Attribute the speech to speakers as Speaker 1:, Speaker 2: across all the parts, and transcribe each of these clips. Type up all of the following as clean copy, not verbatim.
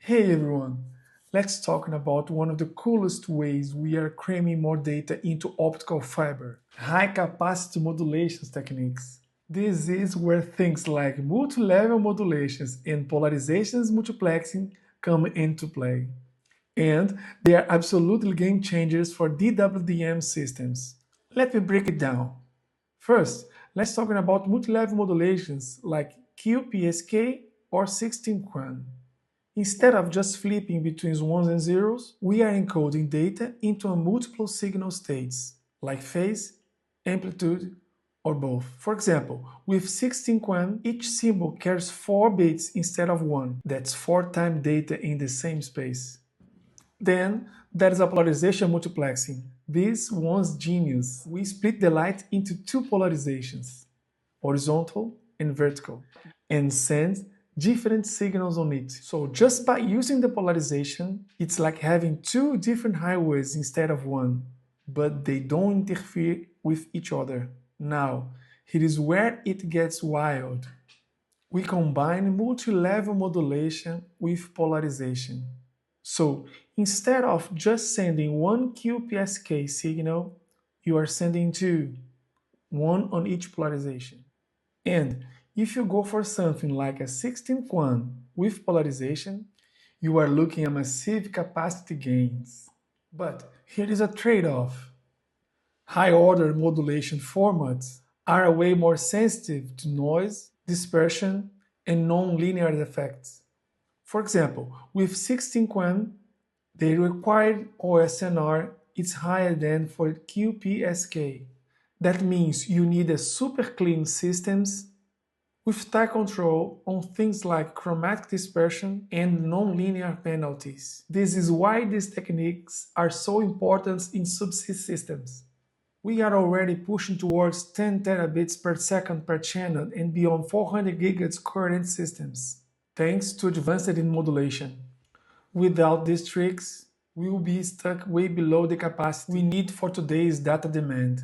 Speaker 1: Hey everyone, let's talk about one of the coolest ways we are cramming more data into optical fiber, high capacity modulation techniques. This is where things like multi-level modulations and polarizations multiplexing come into play. And they are absolutely game changers for DWDM systems. Let me break it down. First, let's talk about multi-level modulations like QPSK or 16 Quan. Instead of just flipping between ones and zeros, we are encoding data into a multiple signal states, like phase, amplitude, or both. For example, with 16 Quan, each symbol carries 4 bits instead of 1. That's 4 times data in the same space. Then there is a polarization multiplexing. This one's genius. We split the light into two polarizations, horizontal and vertical, and send different signals on it. So just by using the polarization, it's like having two different highways instead of one, but they don't interfere with each other. Now, here is where it gets wild. We combine multi-level modulation with polarization. So instead of just sending one QPSK signal, you are sending two, one on each polarization. And if you go for something like a 16 Quan with polarization, you are looking at massive capacity gains. But here is a trade-off. High-order modulation formats are way more sensitive to noise, dispersion, and non-linear effects. For example, with 16 Quan, the required OSNR is higher than for QPSK. That means you need a super clean systems with tight control on things like chromatic dispersion and nonlinear penalties. This is why these techniques are so important in subsea systems. We are already pushing towards 10 terabits per second per channel and beyond 400 GHz current systems, thanks to advances in modulation. Without these tricks, we will be stuck way below the capacity we need for today's data demand.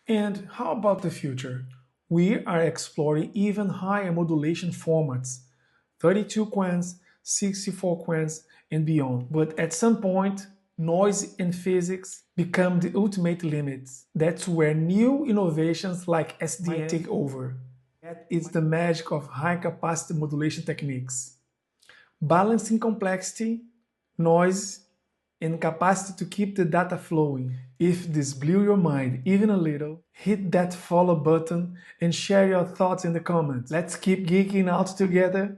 Speaker 1: And how about the future? We are exploring even higher modulation formats, 32 quants, 64 quants, and beyond. But at some point, noise and physics become the ultimate limits. That's where new innovations like SDN take over. That is the magic of high capacity modulation techniques. Balancing complexity, noise, and capacity to keep the data flowing. If this blew your mind even a little, hit that follow button and share your thoughts in the comments. Let's keep geeking out together.